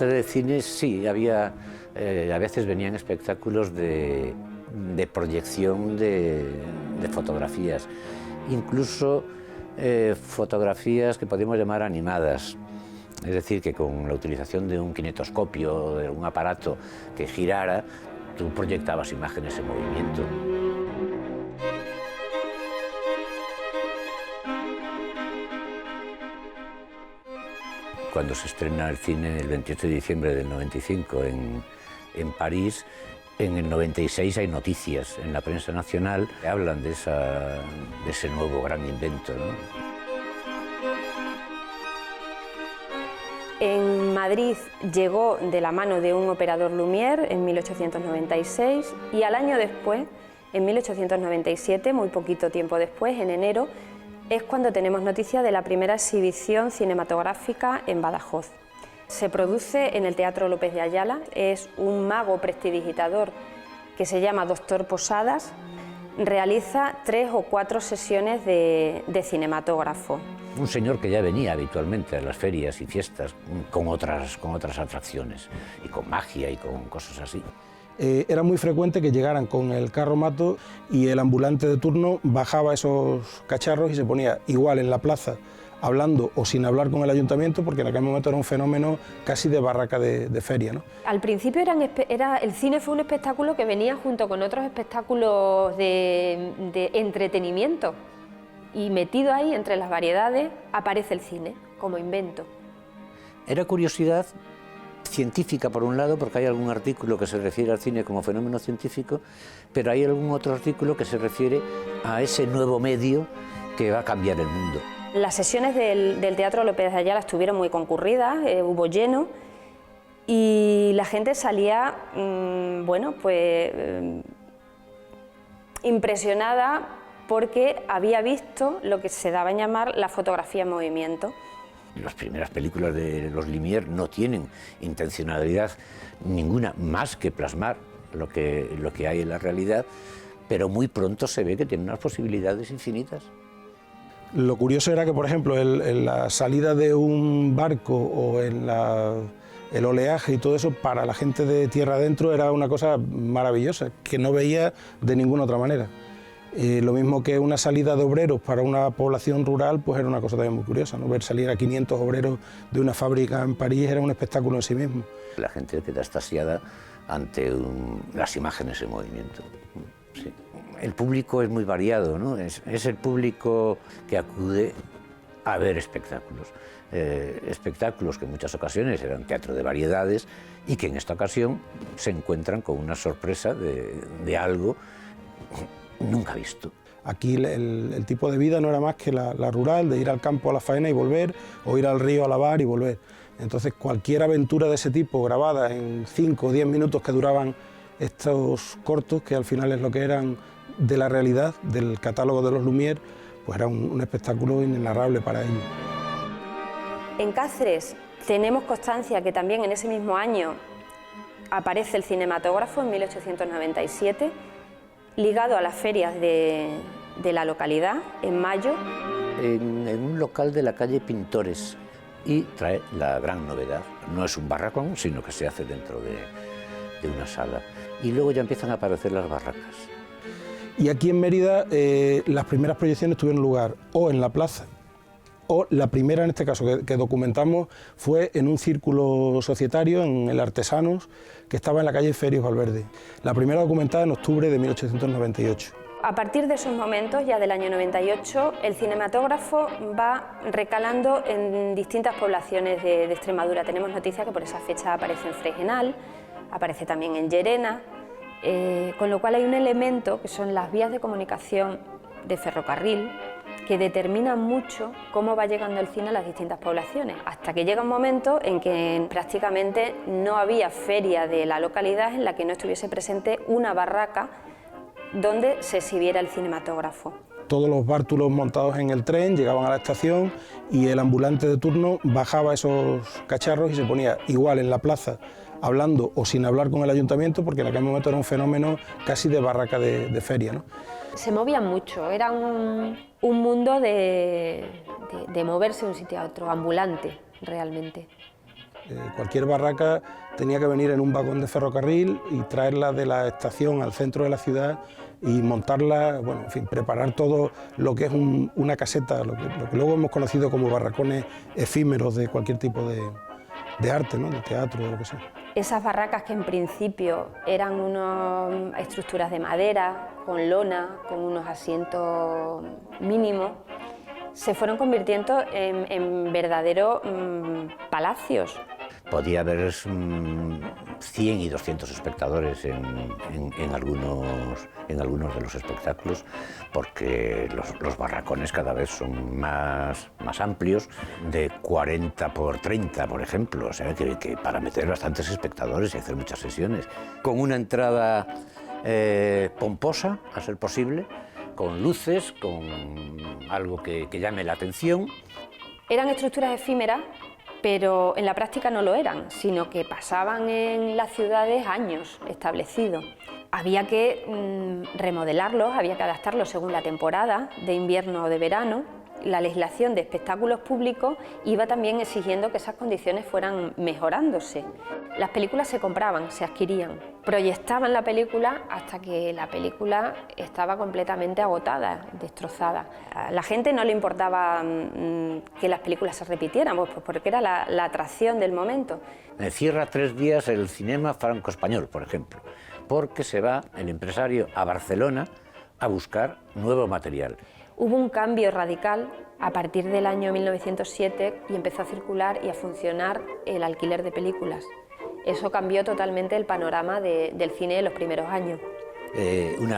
Antes del cine sí, había, a veces venían espectáculos de proyección de fotografías, incluso fotografías que podríamos llamar animadas. Es decir, que con la utilización de un kinetoscopio o de un aparato que girara, tú proyectabas imágenes en movimiento. Cuando se estrena el cine el 28 de diciembre del 95 en París, en el 96 hay noticias en la prensa nacional que hablan de ese nuevo gran invento, ¿no? En Madrid llegó de la mano de un operador Lumière en 1896 y al año después, en 1897, muy poquito tiempo después, en enero, es cuando tenemos noticia de la primera exhibición cinematográfica en Badajoz. Se produce en el Teatro López de Ayala, es un mago prestidigitador que se llama Doctor Posadas, realiza 3 o 4 sesiones de cinematógrafo. Un señor que ya venía habitualmente a las ferias y fiestas con otras atracciones, y con magia y con cosas así. Era muy frecuente que llegaran con el carromato y el ambulante de turno bajaba esos cacharros y se ponía igual en la plaza, hablando o sin hablar con el ayuntamiento, porque en aquel momento era un fenómeno casi de barraca de feria, ¿no? Al principio el cine fue un espectáculo que venía junto con otros espectáculos de entretenimiento, y metido ahí entre las variedades aparece el cine como invento. Era curiosidad científica por un lado, porque hay algún artículo que se refiere al cine como fenómeno científico, pero hay algún otro artículo que se refiere a ese nuevo medio que va a cambiar el mundo. Las sesiones del Teatro López de Ayala estuvieron muy concurridas, hubo lleno y la gente salía, impresionada porque había visto lo que se daba a llamar la fotografía en movimiento. Las primeras películas de los Lumière no tienen intencionalidad ninguna más que plasmar lo que hay en la realidad, pero muy pronto se ve que tienen unas posibilidades infinitas. Lo curioso era que, por ejemplo, en la salida de un barco o en el oleaje y todo eso, para la gente de tierra adentro era una cosa maravillosa, que no veía de ninguna otra manera. Lo mismo que una salida de obreros para una población rural, pues era una cosa también muy curiosa, ¿no? Ver salir a 500 obreros de una fábrica en París era un espectáculo en sí mismo. La gente queda extasiada ante las imágenes en movimiento. Sí. El público es muy variado, ¿no? Es el público que acude a ver espectáculos. Espectáculos que en muchas ocasiones eran teatro de variedades y que en esta ocasión se encuentran con una sorpresa de algo nunca visto. Aquí el tipo de vida no era más que la rural, de ir al campo a la faena y volver, o ir al río a lavar y volver. Entonces cualquier aventura de ese tipo grabada en 5 o 10 minutos que duraban estos cortos, que al final es lo que eran de la realidad, del catálogo de los Lumière, pues era un espectáculo inenarrable para ellos. En Cáceres tenemos constancia que también en ese mismo año aparece el cinematógrafo, en 1897, ligado a las ferias de la localidad, en mayo. En un local de la calle Pintores, y trae la gran novedad. No es un barracón, sino que se hace dentro de una sala. Y luego ya empiezan a aparecer las barracas. Y aquí en Mérida las primeras proyecciones tuvieron lugar o en la plaza, o la primera en este caso que documentamos fue en un círculo societario, en el Artesanos, que estaba en la calle Ferios Valverde. La primera documentada en octubre de 1898. A partir de esos momentos, ya del año 98, el cinematógrafo va recalando en distintas poblaciones de Extremadura. Tenemos noticia que por esa fecha aparece en Fregenal, aparece también en Llerena, con lo cual hay un elemento que son las vías de comunicación de ferrocarril que determinan mucho cómo va llegando el cine a las distintas poblaciones, hasta que llega un momento en que prácticamente no había feria de la localidad en la que no estuviese presente una barraca donde se exhibiera el cinematógrafo. Todos los bártulos montados en el tren llegaban a la estación y el ambulante de turno bajaba esos cacharros y se ponía igual en la plaza, hablando o sin hablar con el ayuntamiento, porque en aquel momento era un fenómeno casi de barraca de feria, ¿no? Se movían mucho, era un mundo de moverse de un sitio a otro, ambulante realmente. Cualquier barraca tenía que venir en un vagón de ferrocarril y traerla de la estación al centro de la ciudad y montarla, bueno, en fin, preparar todo lo que es una caseta, lo que luego hemos conocido como barracones efímeros de cualquier tipo de arte, ¿no? De teatro, de lo que sea. Esas barracas que en principio eran unas estructuras de madera, con lona, con unos asientos mínimos, se fueron convirtiendo en verdaderos palacios. Podía haber 100 y 200 espectadores en algunos de los espectáculos, porque los barracones cada vez son más amplios, de 40 por 30, por ejemplo, o sea que para meter bastantes espectadores y hacer muchas sesiones, con una entrada pomposa, a ser posible, con luces, con algo que llame la atención. Eran estructuras efímeras, pero en la práctica no lo eran, sino que pasaban en las ciudades años establecidos. Había que remodelarlos, había que adaptarlos según la temporada, de invierno o de verano. La legislación de espectáculos públicos iba también exigiendo que esas condiciones fueran mejorándose. Las películas se compraban, se adquirían, proyectaban la película hasta que la película estaba completamente agotada, destrozada. A la gente no le importaba que las películas se repitieran, pues porque era la atracción del momento. Cierra 3 días el cinema franco-español, por ejemplo, porque se va el empresario a Barcelona a buscar nuevo material. Hubo un cambio radical a partir del año 1907 y empezó a circular y a funcionar el alquiler de películas. Eso cambió totalmente el panorama del cine de los primeros años.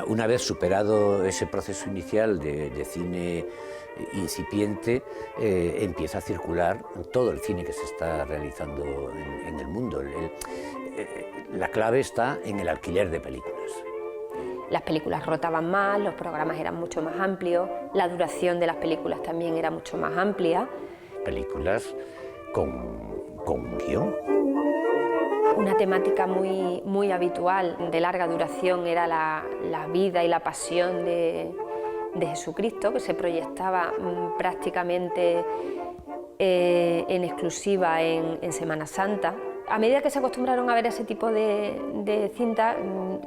Una vez superado ese proceso inicial de cine incipiente, empieza a circular todo el cine que se está realizando en el mundo. La clave está en el alquiler de películas. Las películas rotaban más, los programas eran mucho más amplios, la duración de las películas también era mucho más amplia. Películas con guión. Una temática muy habitual, de larga duración, era la vida y la pasión de Jesucristo, que se proyectaba prácticamente en exclusiva en Semana Santa. A medida que se acostumbraron a ver ese tipo de cintas,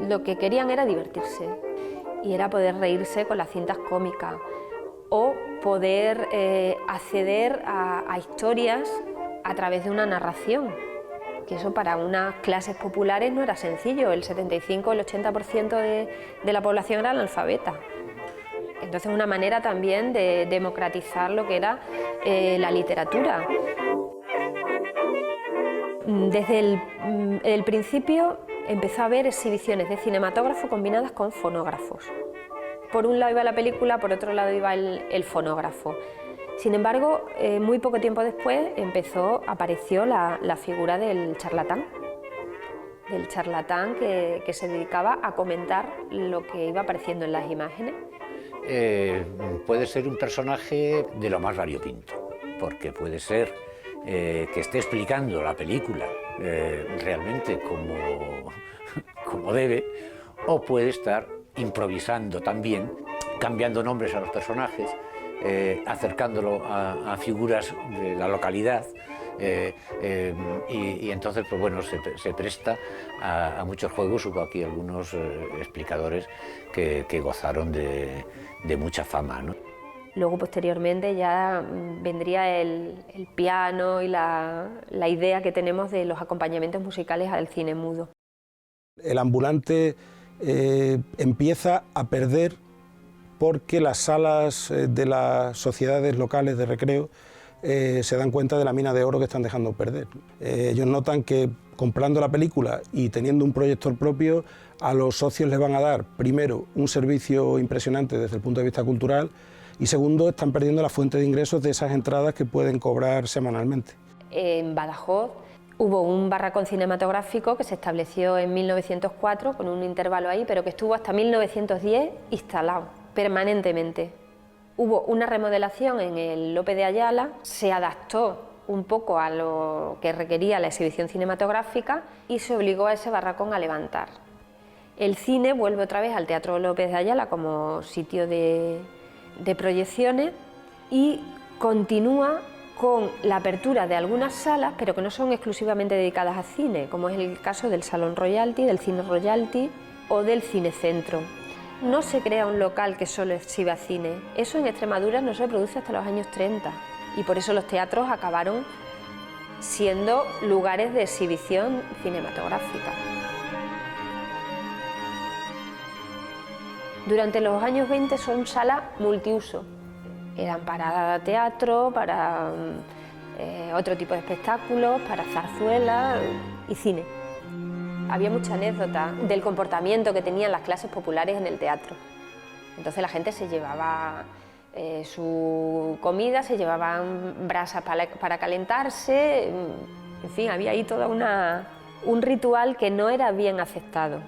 lo que querían era divertirse y era poder reírse con las cintas cómicas o poder acceder a historias a través de una narración, que eso para unas clases populares no era sencillo. El 75 o el 80% de la población era analfabeta. Entonces, una manera también de democratizar lo que era la literatura. Desde el principio empezó a haber exhibiciones de cinematógrafo combinadas con fonógrafos. Por un lado iba la película, por otro lado iba el fonógrafo. Sin embargo, muy poco tiempo después apareció la figura del charlatán que se dedicaba a comentar lo que iba apareciendo en las imágenes. Puede ser un personaje de lo más variopinto, porque puede ser que esté explicando la película realmente como debe, o puede estar improvisando también, cambiando nombres a los personajes, acercándolo a figuras de la localidad, y entonces pues bueno, se presta a muchos juegos. Hubo aquí algunos explicadores que gozaron de mucha fama, ¿no? Luego, posteriormente, ya vendría el piano y la idea que tenemos de los acompañamientos musicales al cine mudo. El ambulante empieza a perder porque las salas de las sociedades locales de recreo se dan cuenta de la mina de oro que están dejando perder. Ellos notan que comprando la película y teniendo un proyector propio, a los socios les van a dar, primero, un servicio impresionante desde el punto de vista cultural, y segundo, están perdiendo la fuente de ingresos de esas entradas que pueden cobrar semanalmente. En Badajoz hubo un barracón cinematográfico que se estableció en 1904, con un intervalo ahí, pero que estuvo hasta 1910 instalado permanentemente. Hubo una remodelación en el López de Ayala, se adaptó un poco a lo que requería la exhibición cinematográfica y se obligó a ese barracón a levantar. El cine vuelve otra vez al Teatro López de Ayala como sitio de proyecciones y continúa con la apertura de algunas salas, pero que no son exclusivamente dedicadas a cine, como es el caso del Salón Royalty, del Cine Royalty o del Cinecentro. No se crea un local que solo exhiba cine. Eso en Extremadura no se produce hasta los años 30 y por eso los teatros acabaron siendo lugares de exhibición cinematográfica. Durante los años 20 son salas multiuso. Eran para teatro, para otro tipo de espectáculos, para zarzuelas y cine. Había mucha anécdota del comportamiento que tenían las clases populares en el teatro. Entonces la gente se llevaba su comida, se llevaban brasas para calentarse, en fin, había ahí todo un ritual que no era bien aceptado.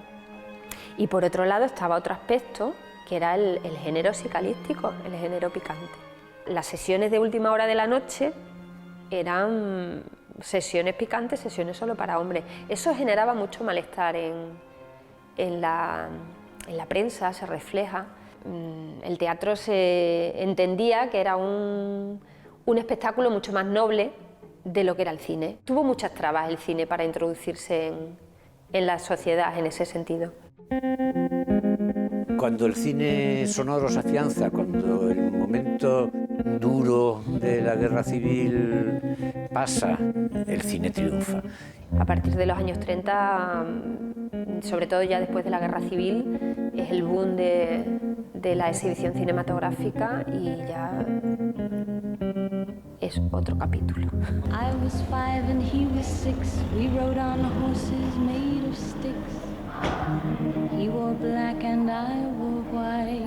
Y por otro lado estaba otro aspecto, que era el género psicalístico, el género picante. Las sesiones de última hora de la noche eran sesiones picantes, sesiones solo para hombres. Eso generaba mucho malestar en la prensa, se refleja. El teatro se entendía que era un espectáculo mucho más noble de lo que era el cine. Tuvo muchas trabas el cine para introducirse en la sociedad en ese sentido. Cuando el cine sonoro se afianza, cuando el momento duro de la guerra civil pasa, el cine triunfa. A partir de los años 30, sobre todo ya después de la guerra civil, es el boom de la exhibición cinematográfica y ya es otro capítulo. I was 5 and he was 6. We rode on horses made of sticks. He wore black and I wore white.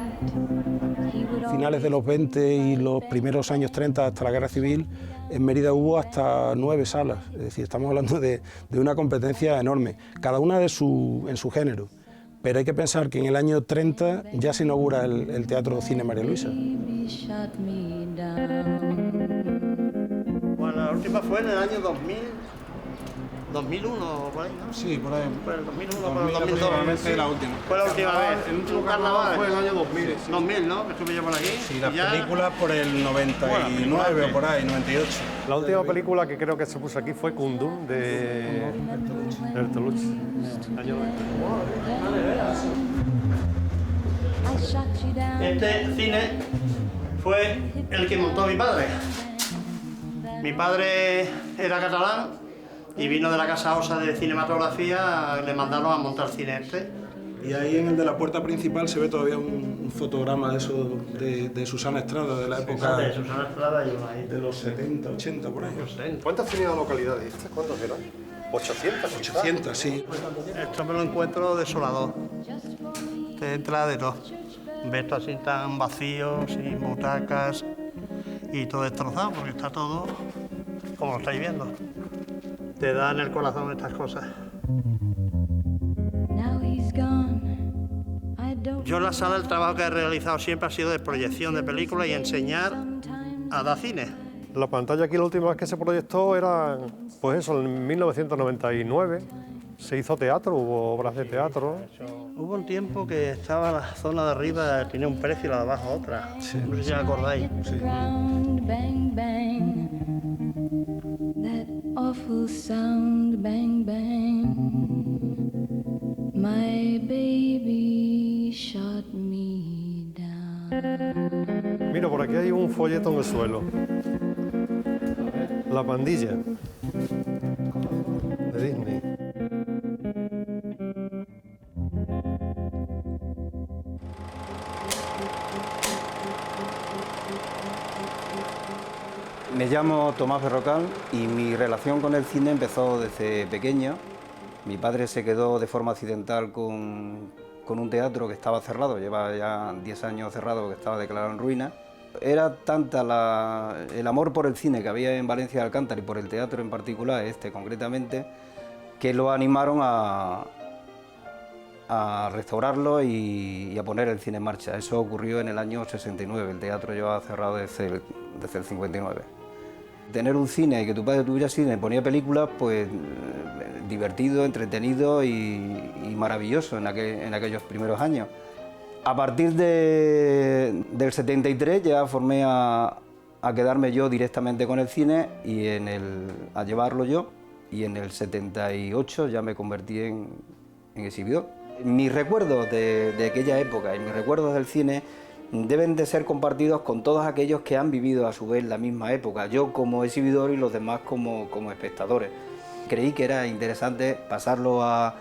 He would Finales de los 20 y los primeros años 30 hasta la guerra civil, en Mérida hubo hasta 9 salas. Es decir, estamos hablando de una competencia enorme, cada una en su género. Pero hay que pensar que en el año 30 ya se inaugura el Teatro Cine María Luisa. Bueno, la última fue en el año 2000, 2001 o por ahí, ¿no? Sí, por ahí. Fue el 2001 o el 2002. Fue la última. Fue la última vez. El último carnaval fue el año 2000. Sí. 2000, ¿no? Que estuve yo por aquí. Sí, las ya... películas por el 99 o por ahí, 98. La última película que creo que se puso aquí fue Kundun de Bertolucci. Año 90. Este cine fue el que montó mi padre. Mi padre era catalán y vino de la Casa Osa de Cinematografía, le mandaron a montar cine este. Y ahí en el de la puerta principal se ve todavía un fotograma de eso de Susana Estrada, de la época De Susana Estrada y ahí. de los 70, 80 por ahí. ¿Cuántas tenía localidades estas? ¿Cuántas eran? 800. 800, sí. Esto me lo encuentro desolador. Te entra de todo. Ves todo así tan vacío, sin butacas y todo destrozado porque está todo como lo estáis viendo. Te da en el corazón estas cosas. Yo en la sala el trabajo que he realizado siempre ha sido de proyección de películas y enseñar a dar cine. La pantalla aquí la última vez que se proyectó era, pues eso, en 1999. Se hizo teatro, hubo obras de teatro. Hubo un tiempo que estaba la zona de arriba, tenía un precio y la de abajo otra. Sí. No sé si os acordáis. Sí. Bang, bang. That awful sound, bang, bang. My baby shot me down. Mira, por aquí hay un folleto en el suelo. La pandilla de Disney. Me llamo Tomás Berrocal y mi relación con el cine empezó desde pequeño. Mi padre se quedó de forma accidental con un teatro que estaba cerrado, lleva ya 10 años cerrado, que estaba declarado en ruina. Era tanta el amor por el cine que había en Valencia de Alcántara y por el teatro en particular, este concretamente, que lo animaron a restaurarlo y a poner el cine en marcha. Eso ocurrió en el año 69, el teatro llevaba cerrado desde el 59. Tener un cine y que tu padre tuviera cine y ponía películas, pues divertido, entretenido y maravilloso en aquellos primeros años. A partir del 73 ya formé a a quedarme yo directamente con el cine y a llevarlo yo, y en el 78 ya me convertí en exhibidor. Mis recuerdos de aquella época y mis recuerdos del cine deben de ser compartidos con todos aquellos que han vivido a su vez la misma época, yo como exhibidor y los demás como espectadores. Creí que era interesante pasarlo a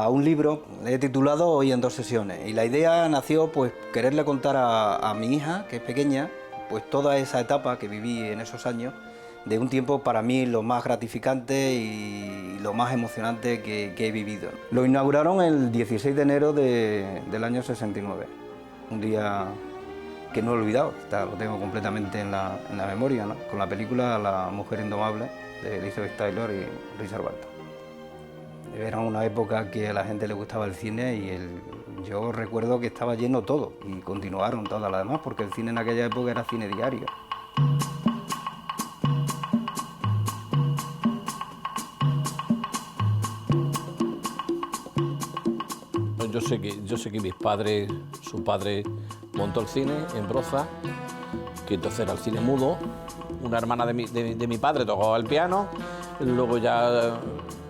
un libro titulado Hoy en 2 sesiones, y la idea nació pues quererle contar a mi hija, que es pequeña, pues toda esa etapa que viví en esos años, de un tiempo para mí lo más gratificante y lo más emocionante que he vivido. Lo inauguraron el 16 de enero del año 69, un día que no he olvidado, lo tengo completamente en la memoria, ¿no? Con la película La mujer indomable de Elizabeth Taylor y Richard Burton. Era una época que a la gente le gustaba el cine y yo recuerdo que estaba lleno todo y continuaron todas las demás porque el cine en aquella época era cine diario. Yo sé que su padre montó el cine en Broza, que entonces era el cine mudo. Una hermana de mi padre tocaba el piano, luego ya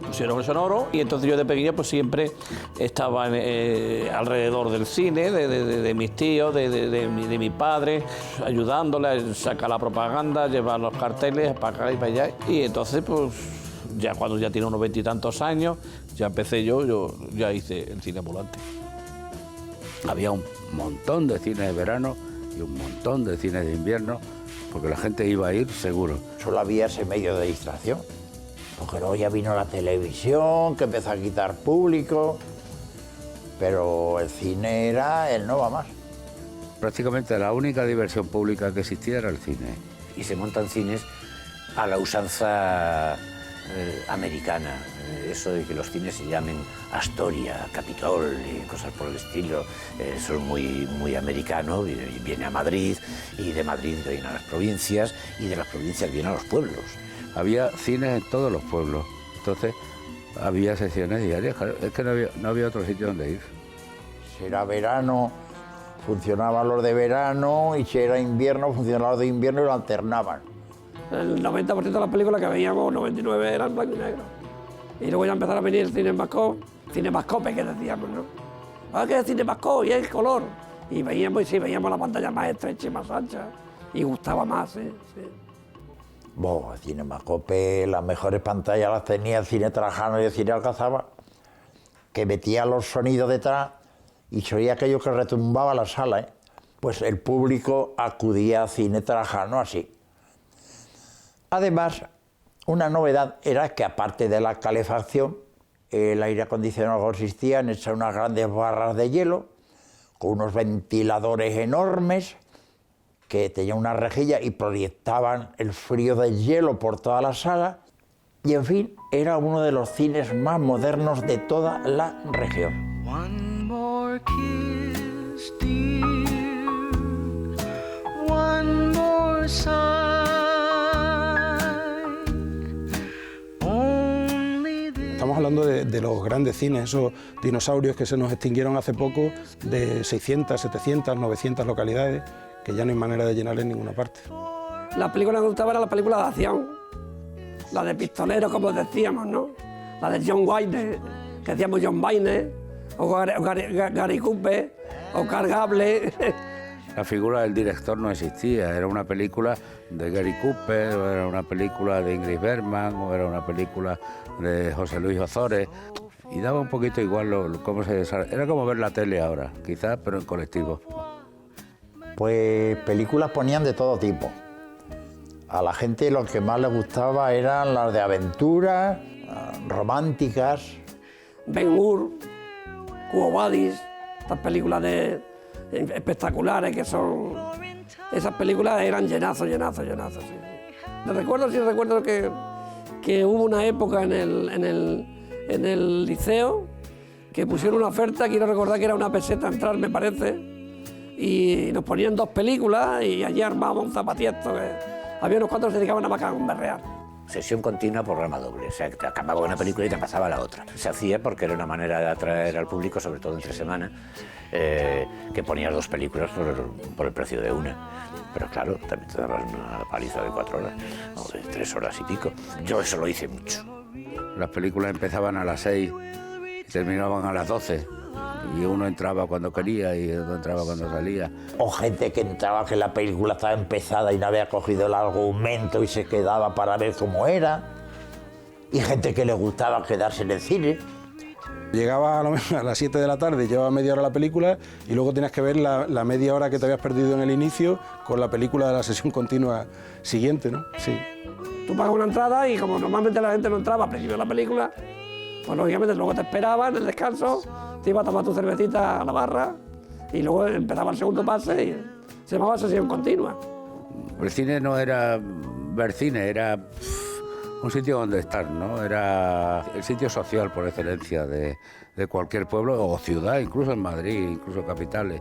pusieron el sonoro, y entonces yo de pequeño pues siempre estaba alrededor del cine, de mis tíos, de mi padre, ayudándole a sacar la propaganda, llevar los carteles para acá y para allá. Y entonces pues ya cuando ya tiene unos 20 y tantos años, ya empecé yo ya hice el cine ambulante. Había un montón de cines de verano y un montón de cines de invierno, porque la gente iba a ir seguro. Solo había ese medio de distracción, porque luego ya vino la televisión, que empezó a quitar público, pero el cine era el no va más. Prácticamente la única diversión pública que existía era el cine. Y se montan cines a la usanza americana, eso de que los cines se llamen Astoria, Capitol y cosas por el estilo, eso es muy americano, viene a Madrid, y de Madrid viene a las provincias, y de las provincias viene a los pueblos. Había cines en todos los pueblos, entonces había sesiones diarias, es que no había otro sitio donde ir. Si era verano, funcionaban los de verano, y si era invierno, funcionaban los de invierno y lo alternaban. El 90% de las películas que veíamos, 99, eran blanco y negro. Y luego ya empezaron a venir el cinemascope que decíamos, ¿no? Ahora que es cinemascope y es color. Y veíamos la pantalla más estrecha y más ancha. Y gustaba más, sí. El cinemascope, las mejores pantallas las tenía el cine Trajano y el cine Alcazaba, que metía los sonidos detrás y se oía aquello que retumbaba la sala, ¿eh? Pues el público acudía al cine Trajano así. Además, una novedad era que, aparte de la calefacción, el aire acondicionado consistía en echar unas grandes barras de hielo con unos ventiladores enormes que tenían una rejilla y proyectaban el frío del hielo por toda la sala. Y, en fin, era uno de los cines más modernos de toda la región. One more kiss, dear. One more sigh. Estamos hablando de los grandes cines, esos dinosaurios que se nos extinguieron hace poco, de 600, 700, 900 localidades, que ya no hay manera de llenar en ninguna parte. La película que me gustaba era la película de acción, la de pistoleros, como decíamos, ¿no? La de John Wayne, que decíamos John Wayne, o Gary Cooper, o Carl Gable. La figura del director no existía, era una película de Gary Cooper, o era una película de Ingrid Bergman, o era una película de José Luis Ozores, y daba un poquito igual cómo se desarrollaba. Era como ver la tele ahora, quizás, pero en colectivo. Pues películas ponían de todo tipo. A la gente lo que más le gustaba eran las de aventuras, románticas. Ben-Hur, Quo Vadis, estas películas espectaculares que son... Esas películas eran llenazos, sí. Recuerdo que hubo una época en el liceo que pusieron una oferta, quiero recordar que era una peseta entrar, me parece, y nos ponían 2 películas y allí armábamos un zapatiesto. Había unos cuantos que se dedicaban a berrear. sesión continua, programa doble. O sea, que te acababa una película y te pasaba a la otra. Se hacía porque era una manera de atraer al público, sobre todo entre semana, que ponías 2 películas por el precio de una. Pero claro, también te dabas una paliza de 4 horas, o de 3 horas y pico. Yo eso lo hice mucho. Las películas empezaban a las 6 y terminaban a las 12. Y uno entraba cuando quería y otro entraba cuando salía. O gente que entraba que la película estaba empezada y no había cogido el argumento y se quedaba para ver cómo era. Y gente que le gustaba quedarse en el cine. Llegabas a las 7 de la tarde, llevaba media hora la película y luego tenías que ver la media hora que te habías perdido en el inicio con la película de la sesión continua siguiente, ¿no? Sí. Tú pagas una entrada y como normalmente la gente no entraba al principio de la película, pues lógicamente luego te esperaban en el descanso, te ibas a tomar tu cervecita a la barra y luego empezaba el segundo pase y se llamaba sesión continua. El cine no era ver cine, era un sitio donde estar, ¿no? Era el sitio social por excelencia de cualquier pueblo o ciudad, incluso en Madrid, incluso capitales.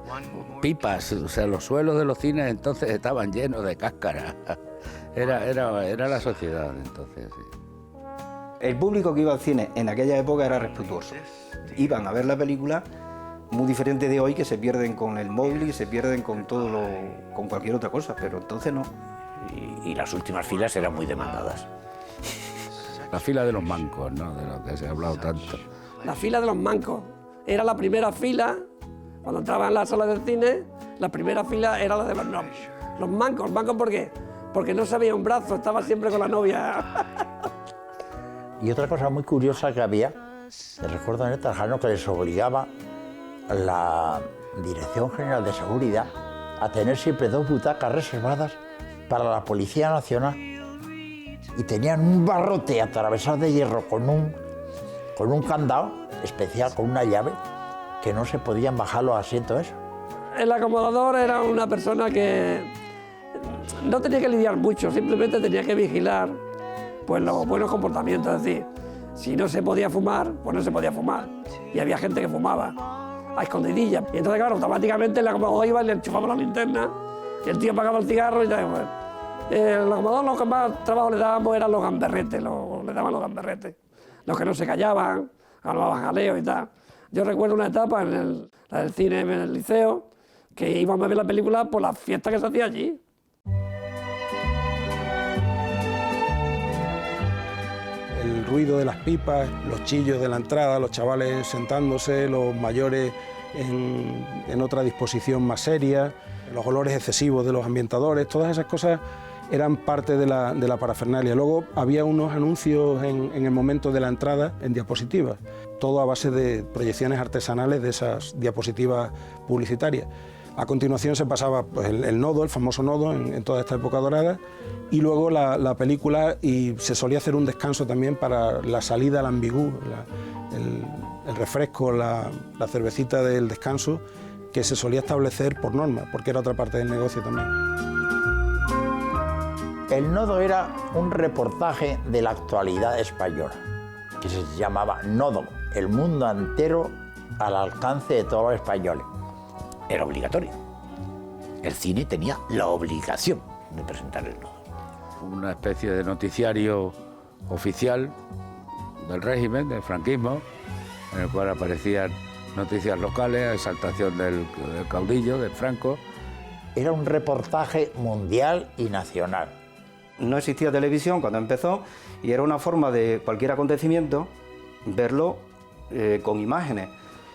Pipas, o sea, los suelos de los cines entonces estaban llenos de cáscara. Era la sociedad entonces, sí. El público que iba al cine en aquella época era respetuoso. Iban a ver la película muy diferente de hoy, que se pierden con el móvil y se pierden con con cualquier otra cosa, pero entonces no. Y las últimas filas eran muy demandadas. La fila de los mancos, ¿no? De lo que se ha hablado tanto. La fila de los mancos. Era la primera fila, cuando entraban en la sala del cine, la primera fila era la de los mancos. ¿Mancos por qué? Porque no se veía un brazo, estaba siempre con la novia. Y otra cosa muy curiosa que había, me recuerdo en el Trajano, que les obligaba a la Dirección General de Seguridad a tener siempre 2 butacas reservadas para la Policía Nacional. Y tenían un barrote atravesado de hierro con un candado especial, con una llave, que no se podían bajar los asientos esos. El acomodador era una persona que no tenía que lidiar mucho, simplemente tenía que vigilar pues los buenos comportamientos, es decir, si no se podía fumar, pues no se podía fumar. Y había gente que fumaba a escondidillas. Y entonces, claro, automáticamente el acomodador iba y le enchufaba la linterna y el tío apagaba el cigarro y ya, pues, el acomodador, lo que más trabajo le dábamos eran los gamberretes, le daban los gamberretes. Los que no se callaban, hablaban jaleo y tal. Yo recuerdo una etapa en la del cine en el liceo, que íbamos a ver la película por la fiesta que se hacía allí. El ruido de las pipas, los chillos de la entrada, los chavales sentándose, los mayores en otra disposición más seria, los olores excesivos de los ambientadores, todas esas cosas eran parte de la parafernalia. Luego había unos anuncios en el momento de la entrada en diapositivas, todo a base de proyecciones artesanales de esas diapositivas publicitarias. A continuación se pasaba pues, el nodo, el famoso nodo en toda esta época dorada, y luego la película, y se solía hacer un descanso también para la salida al ambigú, el refresco, la cervecita del descanso, que se solía establecer por norma, porque era otra parte del negocio también. El Nodo era un reportaje de la actualidad española, que se llamaba Nodo, el mundo entero al alcance de todos los españoles. Era obligatorio. El cine tenía la obligación de presentar el nodo. Una especie de noticiario oficial del régimen, del franquismo, en el cual aparecían noticias locales, exaltación del caudillo, de Franco. Era un reportaje mundial y nacional. No existía televisión cuando empezó y era una forma de cualquier acontecimiento verlo con imágenes.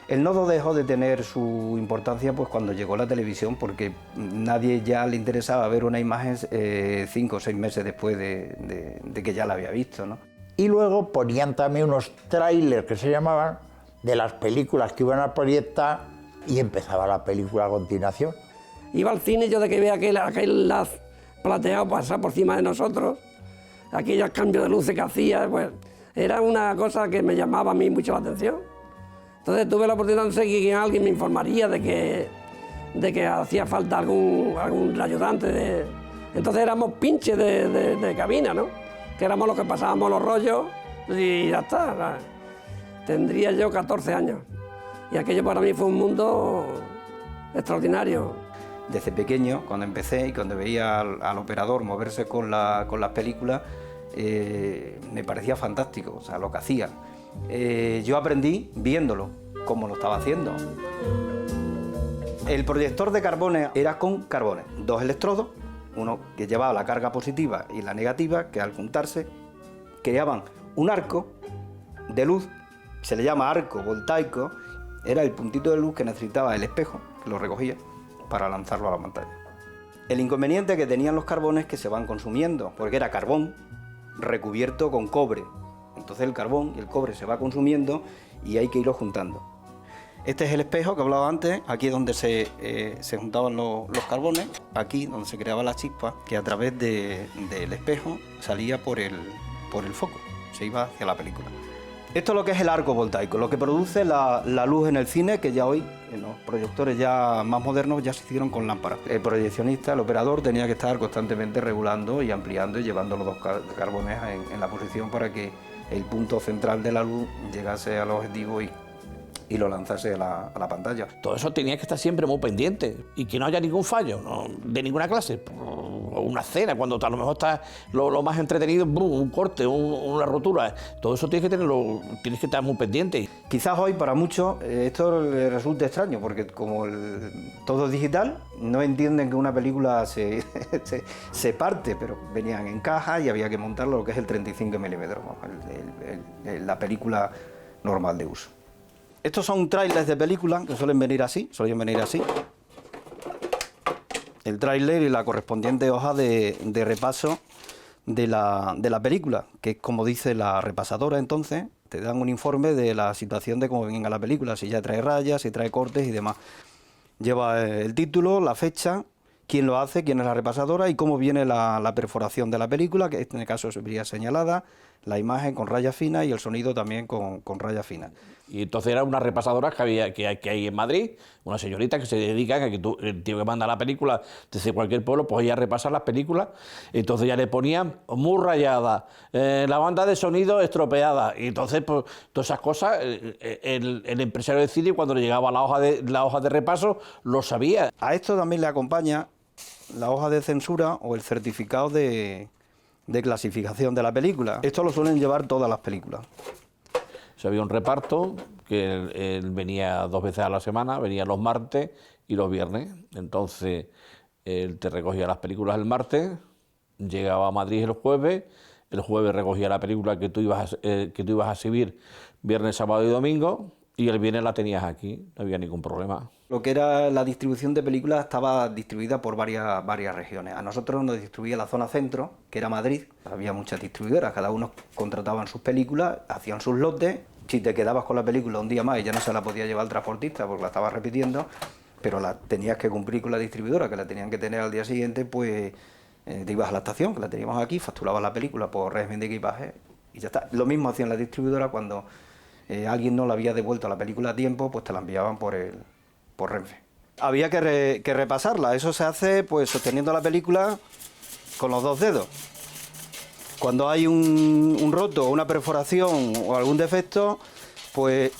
El nodo dejó de tener su importancia pues, cuando llegó la televisión, porque nadie ya le interesaba ver una imagen 5 o 6 meses después de que ya la había visto, ¿no? Y luego ponían también unos trailers que se llamaban de las películas que iban a proyectar y empezaba la película a continuación. Iba al cine yo de que veía aquel laz plateado pasar por encima de nosotros, aquellos cambios de luces que hacía, pues era una cosa que me llamaba a mí mucho la atención. Entonces tuve la oportunidad de seguir que alguien me informaría de que hacía falta algún ayudante. Entonces éramos pinches de cabina, ¿no? Que éramos los que pasábamos los rollos y ya está. Tendría yo 14 años y aquello para mí fue un mundo extraordinario. Desde pequeño, cuando empecé y cuando veía al operador moverse con las películas, me parecía fantástico, o sea, lo que hacía. Yo aprendí viéndolo, cómo lo estaba haciendo. El proyector de carbones era con carbones, 2 electrodos, uno que llevaba la carga positiva y la negativa, que al juntarse creaban un arco de luz, se le llama arco voltaico, era el puntito de luz que necesitaba el espejo, que lo recogía, para lanzarlo a la pantalla. El inconveniente que tenían los carbones que se van consumiendo, porque era carbón recubierto con cobre. Entonces el carbón y el cobre se va consumiendo y hay que irlo juntando. Este es el espejo que hablaba antes, aquí es donde se juntaban los carbones, aquí donde se creaba la chispa, que a través del espejo salía por el foco, se iba hacia la película. Esto es lo que es el arco voltaico, lo que produce la luz en el cine, que ya hoy, en los proyectores ya más modernos, ya se hicieron con lámparas. El proyeccionista, el operador, tenía que estar constantemente regulando y ampliando y llevando los 2 carbones en la posición para que el punto central de la luz llegase al objetivo y lo lanzase a la pantalla. Todo eso tenía que estar siempre muy pendiente y que no haya ningún fallo, de ninguna clase. O una escena, cuando a lo mejor está lo más entretenido, un corte, una rotura. Todo eso tienes que estar muy pendiente. Quizás hoy para muchos esto les resulte extraño, porque como todo es digital, no entienden que una película se parte, pero venían en caja y había que montarlo lo que es el 35 milímetros, la película normal de uso. Estos son trailers de película que suelen venir así. El tráiler y la correspondiente hoja de repaso de la película, que es como dice la repasadora. Entonces te dan un informe de la situación de cómo venga la película, si ya trae rayas, si trae cortes y demás. Lleva el título, la fecha, quién lo hace, quién es la repasadora y cómo viene la perforación de la película, que en este caso se vería señalada, la imagen con rayas finas y el sonido también con rayas finas. Y entonces eran unas repasadoras que hay en Madrid, unas señoritas que se dedican a que el tío que manda la película desde cualquier pueblo, pues ella repasa las películas, entonces ya le ponían muy rayada, la banda de sonido estropeada, y entonces pues todas esas cosas, el empresario de cine cuando le llegaba la hoja de repaso lo sabía. A esto también le acompaña la hoja de censura o el certificado de clasificación de la película. Esto lo suelen llevar todas las películas. Había un reparto que él venía 2 veces a la semana, venía los martes y los viernes. Entonces él te recogía las películas el martes, llegaba a Madrid el jueves recogía la película que tú ibas a exhibir viernes, sábado y domingo, y el viernes la tenías aquí, no había ningún problema. Lo que era la distribución de películas estaba distribuida por varias regiones. A nosotros nos distribuía la zona centro, que era Madrid. Había muchas distribuidoras, cada uno contrataban sus películas, hacían sus lotes. Si te quedabas con la película un día más y ya no se la podía llevar el transportista porque la estabas repitiendo, pero la tenías que cumplir con la distribuidora, que la tenían que tener al día siguiente, pues te ibas a la estación, que la teníamos aquí, facturabas la película por régimen de equipaje y ya está. Lo mismo hacían la distribuidora cuando alguien no le había devuelto la película a tiempo, pues te la enviaban por Renfe. Había que repasarla, eso se hace pues sosteniendo la película con los 2 dedos. Cuando hay un roto, una perforación o algún defecto, pues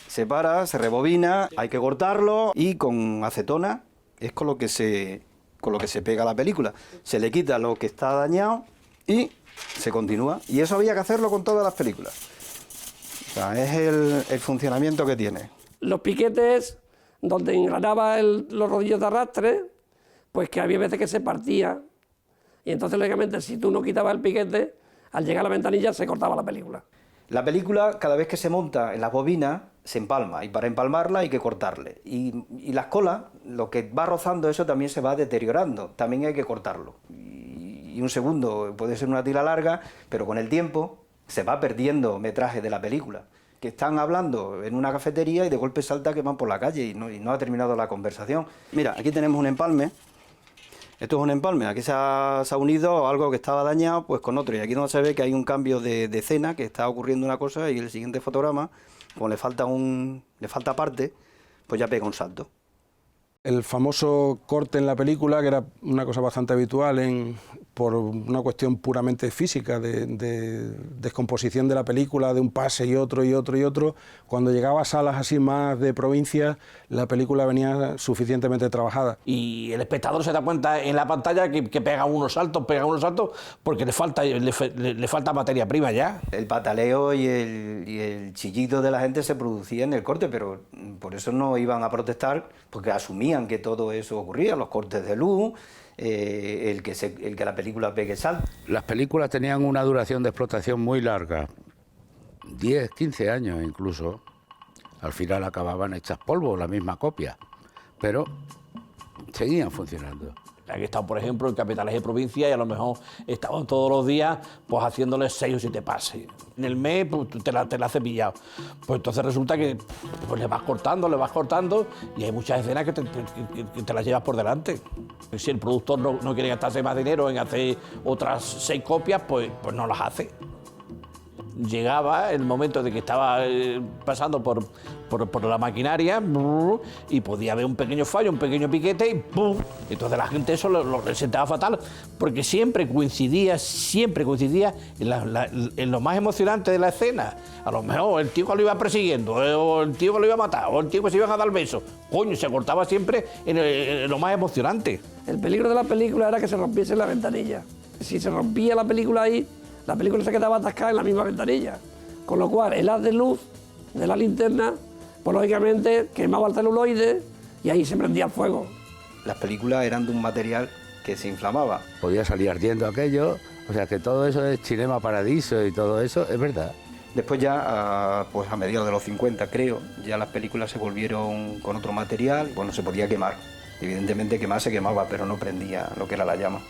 se para, se rebobina, hay que cortarlo y con acetona es con lo que se pega la película. Se le quita lo que está dañado y se continúa. Y eso había que hacerlo con todas las películas. O sea, es el funcionamiento que tiene. Los piquetes donde engranaba los rodillos de arrastre, pues que había veces que se partía. Y entonces, lógicamente, si tú no quitabas el piquete, al llegar a la ventanilla se cortaba la película. La película, cada vez que se monta en las bobinas, se empalma. Y para empalmarla hay que cortarle. Y las colas, lo que va rozando eso también se va deteriorando. También hay que cortarlo. Y un segundo puede ser una tira larga, pero con el tiempo se va perdiendo metraje de la película. Que están hablando en una cafetería y de golpe salta que van por la calle y no ha terminado la conversación. Mira, aquí tenemos un empalme. Esto es un empalme, aquí se ha unido algo que estaba dañado pues con otro, y aquí donde se ve que hay un cambio de escena, que está ocurriendo una cosa, y el siguiente fotograma, como le falta parte, pues ya pega un salto. El famoso corte en la película, que era una cosa bastante habitual en por una cuestión puramente física, de descomposición de la película, de un pase y otro y otro y otro. Cuando llegaba a salas así más de provincia, la película venía suficientemente trabajada. Y el espectador se da cuenta en la pantalla que pega unos saltos, porque le falta materia prima ya. El pataleo y el chillido de la gente se producía en el corte, pero por eso no iban a protestar, porque asumían que todo eso ocurría, los cortes de luz, el que la película pegue salto. Las películas tenían una duración de explotación muy larga, 10, 15 años incluso. Al final acababan hechas polvo, la misma copia, pero seguían funcionando. Aquí están, por ejemplo, en capitales de provincia y a lo mejor estaban todos los días pues haciéndoles 6 o 7 pases. En el mes pues, te la has cepillado. Pues entonces resulta que pues, le vas cortando y hay muchas escenas que te las llevas por delante. Si el productor no quiere gastarse más dinero en hacer otras 6 copias, pues no las hace. Llegaba el momento de que estaba pasando por la maquinaria y podía haber un pequeño fallo, un pequeño piquete y ¡pum! Entonces la gente eso lo sentaba fatal, porque siempre coincidía en lo más emocionante de la escena. A lo mejor el tío que lo iba persiguiendo, o el tío que lo iba a matar, o el tío que se iban a dar besos. Coño, se cortaba siempre en lo más emocionante. El peligro de la película era que se rompiese la ventanilla. Si se rompía la película ahí, la película se quedaba atascada en la misma ventanilla, con lo cual el haz de luz de la linterna, pues lógicamente quemaba el celuloide y ahí se prendía el fuego. Las películas eran de un material que se inflamaba. Podía salir ardiendo aquello, o sea que todo eso es Cinema Paradiso y todo eso es verdad. Después ya, pues a mediados de los 50 creo, ya las películas se volvieron con otro material, bueno, se podía quemar. Evidentemente quemar se quemaba, pero no prendía lo que era la llama.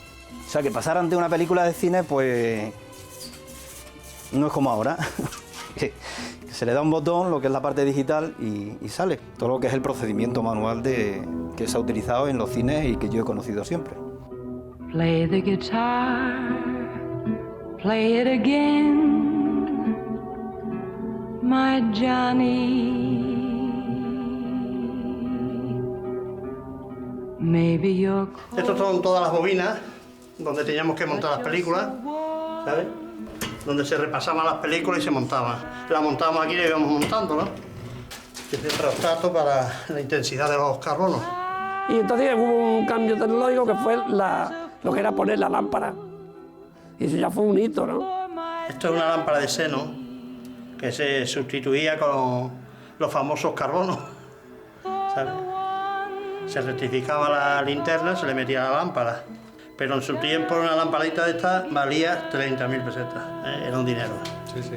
O sea que pasar ante una película de cine, pues no es como ahora, que se le da un botón, lo que es la parte digital, y sale. Todo lo que es el procedimiento manual que se ha utilizado en los cines y que yo he conocido siempre. Play the guitar, play it again, my Johnny. Maybe you're... Estas son todas las bobinas donde teníamos que montar las películas, ¿sabes? Donde se repasaban las películas y se montaban. La montábamos aquí y la íbamos montando, ¿no? Este termostato para la intensidad de los carbonos. Y entonces hubo un cambio tecnológico que fue lo que era poner la lámpara. Y eso ya fue un hito, ¿no? Esto es una lámpara de seno que se sustituía con los famosos carbonos, ¿sabes? Se rectificaba la linterna, se le metía la lámpara. Pero en su tiempo una lamparita de esta valía 30.000 pesetas, era un dinero. Sí, sí.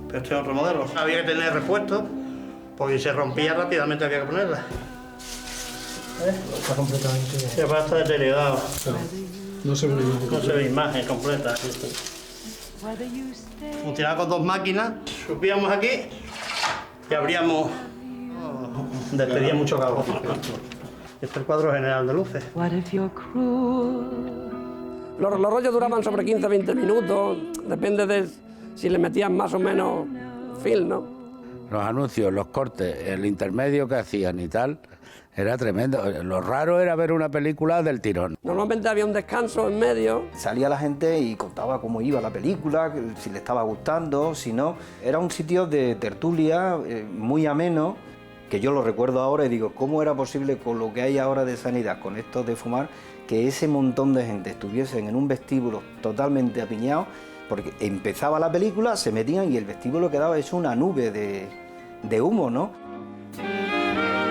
Pero este es otro modelo. Había que tener repuesto, porque si se rompía rápidamente había que ponerla. Está completamente... Y aparte está deteriorado. No se ve una imagen. No se ve imagen completa. Funcionaba con 2 máquinas, subíamos aquí y abríamos... despedía mucho carbón. Este es el cuadro general de luces. Los rollos duraban sobre 15-20 minutos, depende de si le metían más o menos film, ¿no? Los anuncios, los cortes, el intermedio que hacían y tal, era tremendo. Lo raro era ver una película del tirón. Normalmente había un descanso en medio. Salía la gente y contaba cómo iba la película, si le estaba gustando, si no. Era un sitio de tertulia muy ameno, que yo lo recuerdo ahora y digo, ¿cómo era posible con lo que hay ahora de sanidad, con esto de fumar, que ese montón de gente estuviesen en un vestíbulo totalmente apiñado? Porque empezaba la película, se metían y el vestíbulo quedaba hecho una nube de humo, ¿no?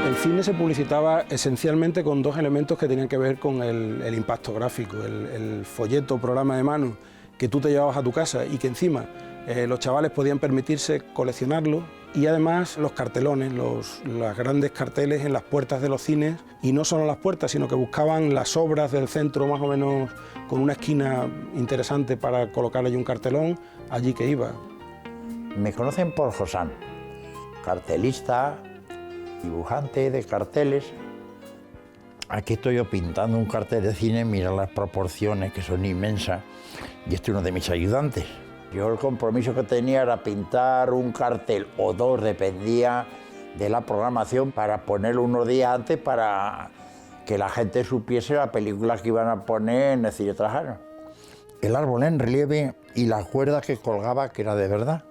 El cine se publicitaba esencialmente con 2 elementos que tenían que ver con el impacto gráfico, el folleto, programa de mano que tú te llevabas a tu casa y que encima los chavales podían permitirse coleccionarlo, y además los cartelones, los grandes carteles en las puertas de los cines, y no solo las puertas, sino que buscaban las obras del centro más o menos con una esquina interesante para colocar allí un cartelón, allí que iba. Me conocen por Josán, cartelista, dibujante de carteles. Aquí estoy yo pintando un cartel de cine, mira las proporciones que son inmensas, y este es uno de mis ayudantes. Yo el compromiso que tenía era pintar un cartel o 2, dependía de la programación, para ponerlo unos días antes para que la gente supiese la película que iban a poner en el cine Trajano. El árbol en relieve y la cuerda que colgaba, que era de verdad,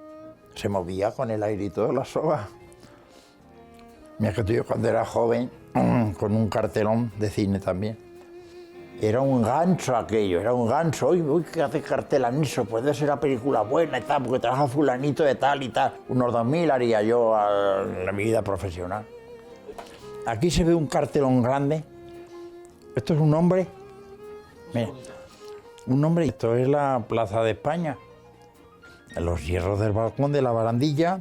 se movía con el aire y todo, la soga. Mira que yo cuando era joven, con un cartelón de cine también. Era un gancho aquello, era un gancho. Uy, ¿qué hace cartel anexo? Puede ser una película buena y tal, porque trabaja fulanito de tal y tal. Unos 2000 haría yo en mi vida profesional. Aquí se ve un cartelón grande. Esto es un hombre. Mira, un hombre. Esto es la Plaza de España. Los hierros del balcón de la barandilla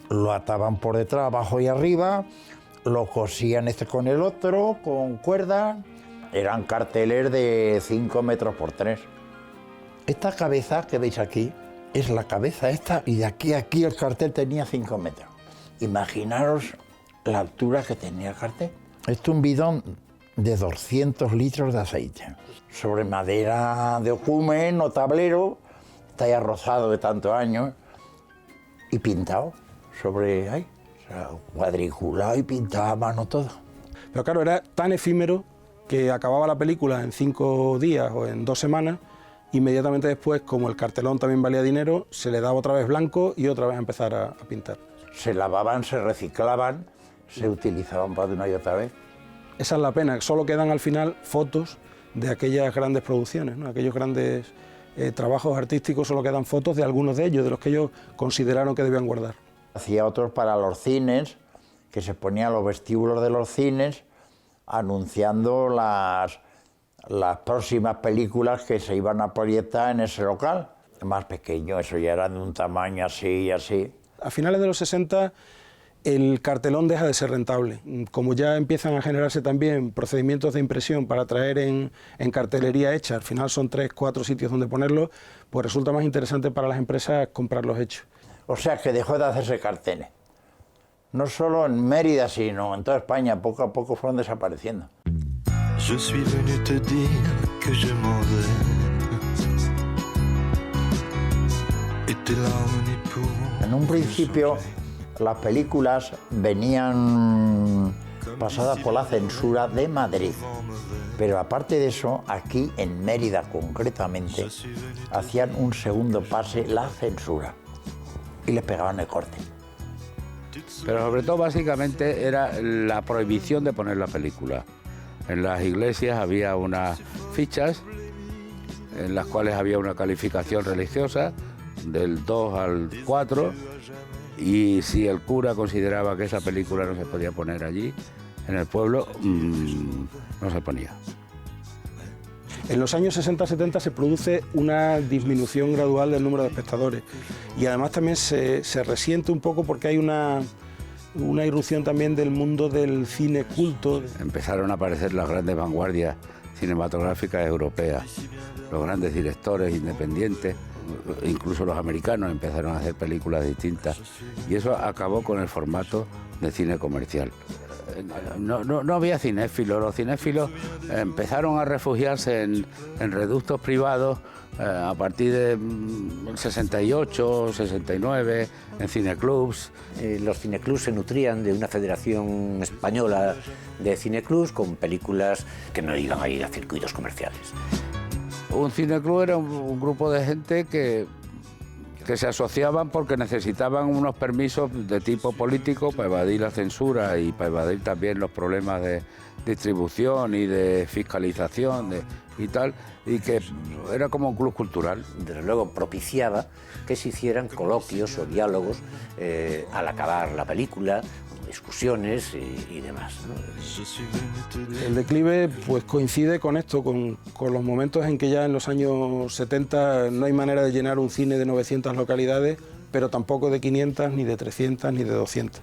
lo ataban por detrás, abajo y arriba, lo cosían este con el otro, con cuerdas. Eran carteles de 5 metros por 3. Esta cabeza que veis aquí es la cabeza esta, y de aquí a aquí el cartel tenía 5 metros. Imaginaros la altura que tenía el cartel. Esto es un bidón de 200 litros de aceite, sobre madera de ocumen o tablero, está ya rozado de tantos años, y pintado sobre ahí, o sea, cuadriculado y pintado a mano todo. Pero claro, era tan efímero que acababa la película en 5 días o en 2 semanas, inmediatamente después, como el cartelón también valía dinero, se le daba otra vez blanco y otra vez a empezar a pintar. Se lavaban, se reciclaban, se utilizaban para una y otra vez. Esa es la pena, solo quedan al final fotos de aquellas grandes producciones, ¿no? Aquellos grandes trabajos artísticos, solo quedan fotos de algunos de ellos, de los que ellos consideraron que debían guardar. Hacía otros para los cines, que se ponían los vestíbulos de los cines, anunciando las próximas películas que se iban a proyectar en ese local. Más pequeño, eso ya era de un tamaño así y así. A finales de los 60 el cartelón deja de ser rentable. Como ya empiezan a generarse también procedimientos de impresión para traer en cartelería hecha, al final son 3, 4 sitios donde ponerlo, pues resulta más interesante para las empresas comprarlos hechos. O sea que dejó de hacerse carteles. No solo en Mérida, sino en toda España, poco a poco fueron desapareciendo. Je suis venu te dire que je m'en vais. Et tes larmes n'y pourront. En un principio, las películas venían pasadas por la censura de Madrid. Pero aparte de eso, aquí en Mérida concretamente, hacían un segundo pase la censura y les pegaban el corte. Pero sobre todo, básicamente, era la prohibición de poner la película. En las iglesias había unas fichas en las cuales había una calificación religiosa del 2 al 4, y si el cura consideraba que esa película no se podía poner allí, en el pueblo, no se ponía. En los años 60-70 se produce una disminución gradual del número de espectadores, y además también se resiente un poco porque hay una irrupción también del mundo del cine culto. Empezaron a aparecer las grandes vanguardias cinematográficas europeas, los grandes directores independientes, incluso los americanos empezaron a hacer películas distintas, y eso acabó con el formato de cine comercial. No había cinéfilos, los cinéfilos empezaron a refugiarse en reductos privados a partir del 68, 69, en cineclubs. Los cineclubs se nutrían de una federación española de cineclubs con películas que no iban a ir a circuitos comerciales. Un cineclub era un grupo de gente que se asociaban porque necesitaban unos permisos de tipo político para evadir la censura y para evadir también los problemas de distribución y de fiscalización y tal, y que era como un club cultural. Desde luego propiciaba que se hicieran coloquios o diálogos al acabar la película, discusiones y demás, ¿no? El declive pues coincide con esto, con los momentos en que ya en los años 70 no hay manera de llenar un cine de 900 localidades, pero tampoco de 500, ni de 300, ni de 200.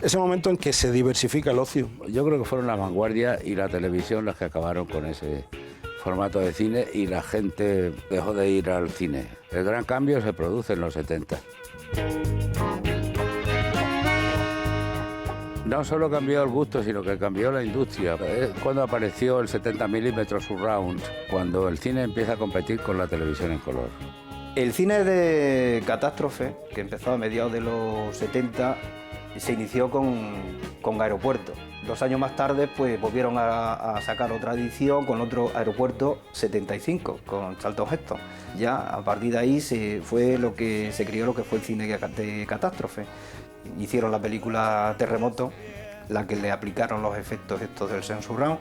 Ese momento en que se diversifica el ocio. Yo creo que fueron las vanguardias y la televisión las que acabaron con ese formato de cine, y la gente dejó de ir al cine. El gran cambio se produce en los 70. No solo cambió el gusto, sino que cambió la industria. Es cuando apareció el 70 milímetros surround, cuando el cine empieza a competir con la televisión en color. El cine de catástrofe, que empezó a mediados de los 70, se inició con Aeropuerto. 2 años más tarde pues volvieron a sacar otra edición con otro Aeropuerto 75, con Charlton Heston. Ya a partir de ahí fue lo que se crió lo que fue el cine de catástrofe. Hicieron la película Terremoto, la que le aplicaron los efectos estos del Sense Surround,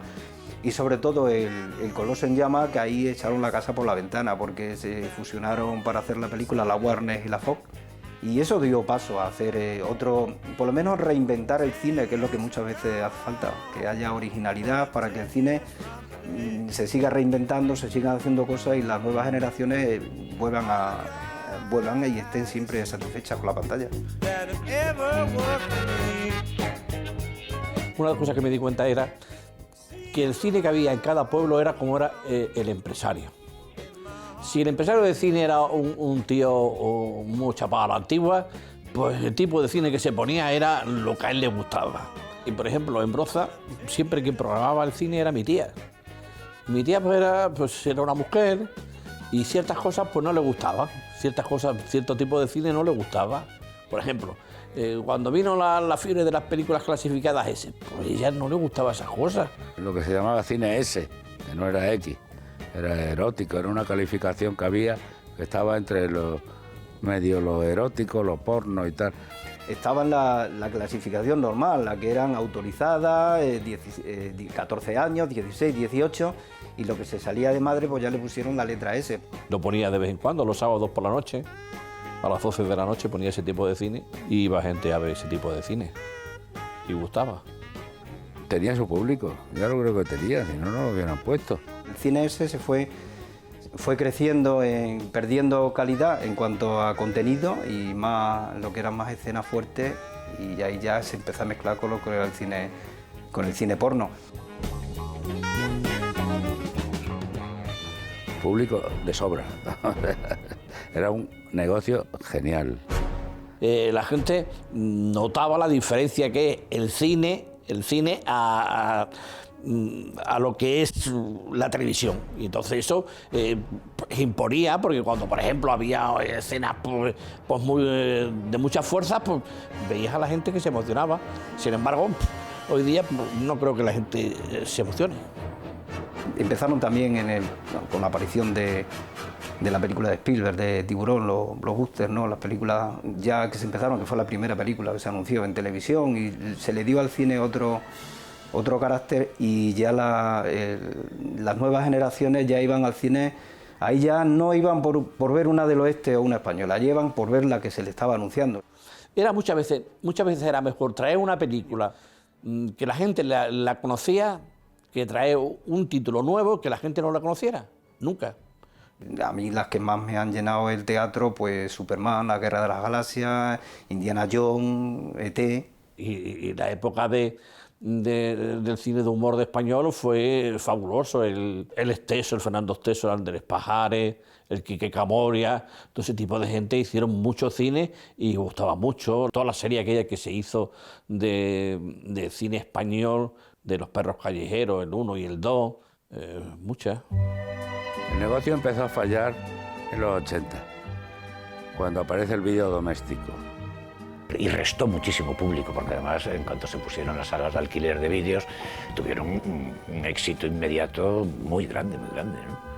y sobre todo el Coloso en Llamas, que ahí echaron la casa por la ventana porque se fusionaron para hacer la película la Warner y la Fox. Y eso dio paso a hacer otro, por lo menos reinventar el cine, que es lo que muchas veces hace falta, que haya originalidad para que el cine se siga reinventando, se sigan haciendo cosas y las nuevas generaciones vuelvan y estén siempre satisfechas con la pantalla. Una de las cosas que me di cuenta era que el cine que había en cada pueblo era como era el empresario. Si el empresario de cine era un tío muy chapado a la antigua, pues el tipo de cine que se ponía era lo que a él le gustaba. Y por ejemplo, en Broza, siempre quien programaba el cine era mi tía. Mi tía pues era una mujer y ciertas cosas pues no le gustaban. Ciertas cosas, cierto tipo de cine no le gustaba. Por ejemplo, cuando vino la fiebre de las películas clasificadas S, pues a ella no le gustaban esas cosas. Lo que se llamaba cine S, que no era X. Era erótico, era una calificación que había, que estaba entre los medios, los eróticos, los pornos y tal. Estaba en la clasificación normal, la que eran autorizadas, 14 años, 16, 18, y lo que se salía de madre, pues ya le pusieron la letra S. Lo ponía de vez en cuando, los sábados por la noche, a las 12 de la noche ponía ese tipo de cine, y iba gente a ver ese tipo de cine, y gustaba. Tenía su público, ya lo creo que tenía, si no, no lo hubieran puesto. El cine ese se fue creciendo, perdiendo calidad en cuanto a contenido y más lo que eran más escenas fuertes, y ahí ya se empezó a mezclar con lo que era el cine porno. Público de sobra. Era un negocio genial. La gente notaba la diferencia que es el cine a lo que es la televisión. Y entonces eso imponía, porque cuando, por ejemplo, había escenas pues muy, de mucha fuerza, pues veías a la gente que se emocionaba. Sin embargo, hoy día no creo que la gente se emocione. Empezaron también con la aparición de la película de Spielberg, de Tiburón, los blockbusters, ¿no? Las películas ya que se empezaron, que fue la primera película que se anunció en televisión, y se le dio al cine otro carácter, y ya las nuevas generaciones ya iban al cine, ahí ya no iban por ver una del oeste o una española, ya iban por ver la que se le estaba anunciando. Muchas veces era mejor traer una película que la gente la conocía, que traer un título nuevo que la gente no la conociera, nunca. A mí las que más me han llenado el teatro, pues Superman, La Guerra de las Galaxias, Indiana Jones, E.T. Y la época del cine de humor de español fue fabuloso. El Esteso, el Fernando Esteso, el Andrés Pajares, el Quique Camoria, todo ese tipo de gente hicieron mucho cine y gustaba mucho. Toda la serie aquella que se hizo de cine español, de Los Perros Callejeros, el 1 y el 2, muchas. El negocio empezó a fallar en los 80, cuando aparece el vídeo doméstico. Y restó muchísimo público, porque además en cuanto se pusieron las salas de alquiler de vídeos, tuvieron un éxito inmediato muy grande, ¿no?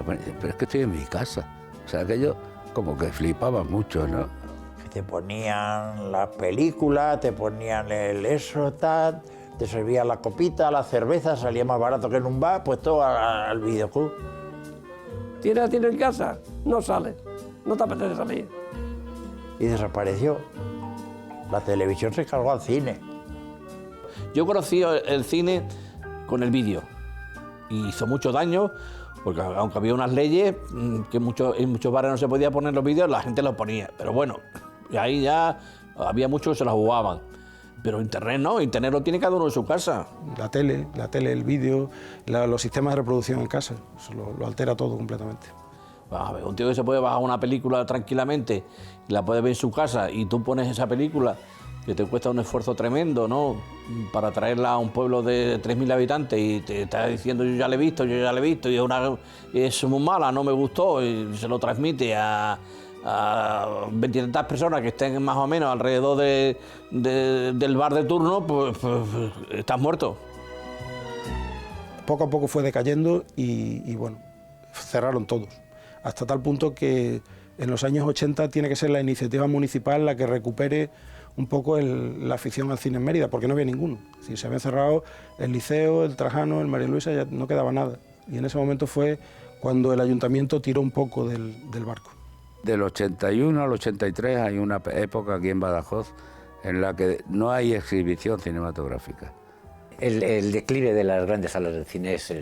Pero es que estoy en mi casa, o sea, aquello como que flipaba mucho, ¿no? Te ponían la película, te ponían el eso, tal, te servían la copita, la cerveza, salía más barato que en un bar, pues todo al videoclub. ¿Tienes en casa? No sale, no te apetece salir. Y desapareció. La televisión se cargó al cine. Yo conocí el cine con el vídeo y hizo mucho daño, porque aunque había unas leyes que en muchos bares no se podía poner los vídeos, la gente los ponía. Pero bueno, y ahí ya había muchos que se la jugaban. Pero Internet no, Internet lo tiene cada uno en su casa. La tele, el vídeo, los sistemas de reproducción en casa, eso lo altera todo completamente. A ver, un tío que se puede bajar una película tranquilamente y la puede ver en su casa, y tú pones esa película que te cuesta un esfuerzo tremendo, ¿no?, para traerla a un pueblo de 3.000 habitantes y te está diciendo yo ya la he visto y es muy mala, no me gustó, y se lo transmite a a 20 y tantas personas que estén más o menos alrededor del bar de turno, pues estás muerto. Poco a poco fue decayendo y bueno, cerraron todos. Hasta tal punto que en los años 80 tiene que ser la iniciativa municipal la que recupere un poco la afición al cine en Mérida, porque no había ninguno. Es decir, se habían cerrado el Liceo, el Trajano, el María Luisa, ya no quedaba nada. Y en ese momento fue cuando el ayuntamiento tiró un poco del barco. Del 81 al 83 hay una época aquí en Badajoz en la que no hay exhibición cinematográfica. El declive de las grandes salas de cine es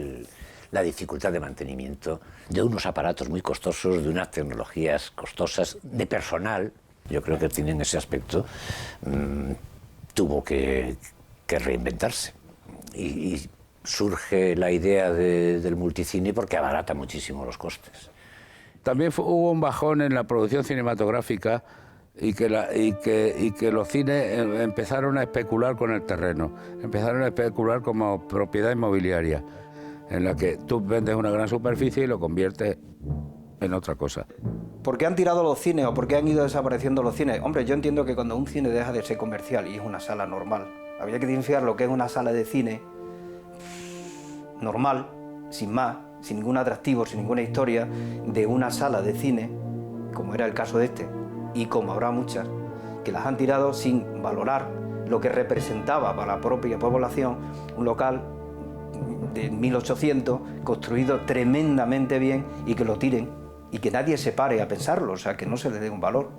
la dificultad de mantenimiento de unos aparatos muy costosos, de unas tecnologías costosas, de personal. Yo creo que el cine en ese aspecto tuvo que reinventarse. Y surge la idea del multicine porque abarata muchísimo los costes. También hubo un bajón en la producción cinematográfica y que los cines empezaron a especular con el terreno, empezaron a especular como propiedad inmobiliaria, en la que tú vendes una gran superficie y lo conviertes en otra cosa. ¿Por qué han tirado los cines o por qué han ido desapareciendo los cines? Hombre, yo entiendo que cuando un cine deja de ser comercial y es una sala normal, habría que diferenciar lo que es una sala de cine normal, sin más, sin ningún atractivo, sin ninguna historia, de una sala de cine, como era el caso de este, y como habrá muchas, que las han tirado sin valorar lo que representaba para la propia población un local de 1800, construido tremendamente bien, y que lo tiren, y que nadie se pare a pensarlo, o sea, que no se le dé un valor.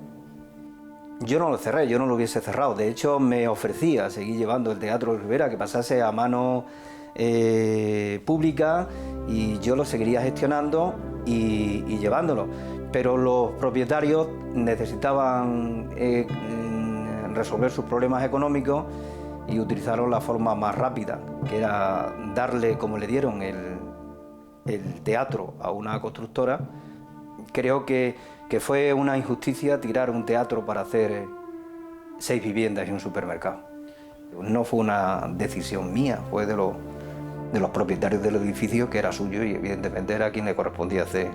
Yo no lo cerré, yo no lo hubiese cerrado, de hecho me ofrecía a seguir llevando el Teatro Rivera, que pasase a mano pública, y yo lo seguiría gestionando y llevándolo. Pero los propietarios necesitaban resolver sus problemas económicos y utilizaron la forma más rápida, que era darle, como le dieron el teatro a una constructora. Creo que fue una injusticia tirar un teatro para hacer 6 viviendas y un supermercado. No fue una decisión mía, fue de los propietarios del edificio, que era suyo y evidentemente era quien le correspondía hacer.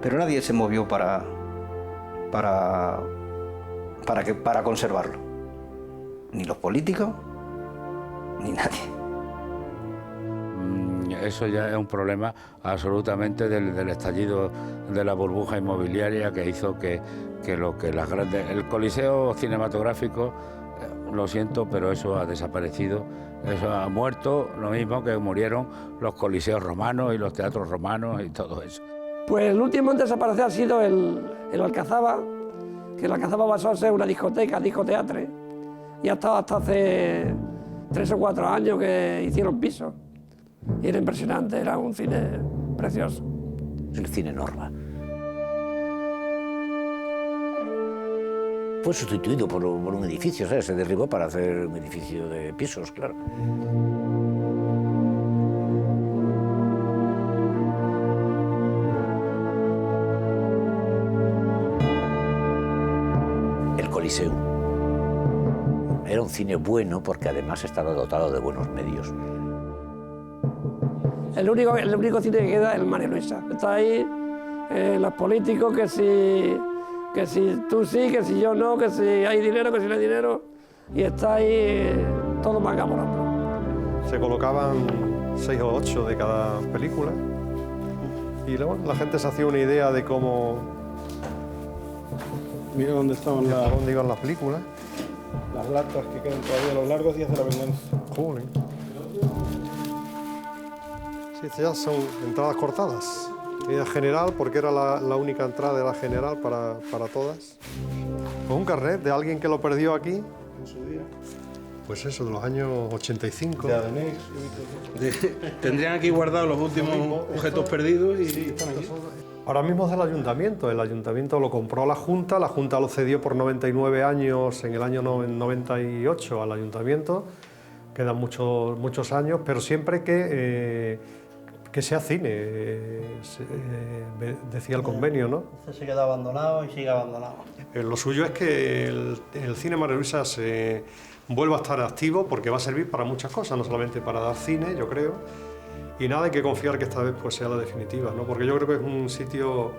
Pero nadie se movió para conservarlo. Ni los políticos, ni nadie. Eso ya es un problema absolutamente del estallido de la burbuja inmobiliaria que hizo que las grandes... El Coliseo cinematográfico, lo siento, pero eso ha desaparecido. Eso ha muerto, lo mismo que murieron los coliseos romanos y los teatros romanos y todo eso. Pues el último en desaparecer ha sido el Alcazaba, que el Alcazaba pasó a ser una discoteca, discoteatre, y ha estado hasta hace 3 o 4 años que hicieron piso. Y era impresionante, era un cine precioso. El cine Norma. Fue sustituido por un edificio, ¿sabes? Se derribó para hacer un edificio de pisos, claro. El Coliseum era un cine bueno porque además estaba dotado de buenos medios. El único cine que queda es el María Luisa. Está ahí los políticos, que si tú sí, que si yo no, que si hay dinero, que si no hay dinero, y está ahí todo macabro. Se colocaban 6 o 8 de cada película y luego la gente se hacía una idea de cómo... Mira dónde estaban dónde iban las películas. Las latas que quedan todavía, los largos días de la venganza. Joder. Sí, estas ya son entradas cortadas. Era general, porque era la única entrada de la general para todas. Pues un carnet de alguien que lo perdió aquí. En su día. Pues eso, de los años 85. De Adenex. Tendrían aquí guardados los últimos objetos perdidos y sí, están aquí. Ahora mismo es del ayuntamiento. El ayuntamiento lo compró la Junta lo cedió por 99 años en el año 98 al ayuntamiento. Quedan muchos años, pero siempre que sea cine, decía el convenio, ¿no? Se queda abandonado y sigue abandonado. Lo suyo es que el cine María Luisa se vuelva a estar activo, porque va a servir para muchas cosas, no solamente para dar cine, yo creo. Y nada, hay que confiar que esta vez pues sea la definitiva, ¿no? Porque yo creo que es un sitio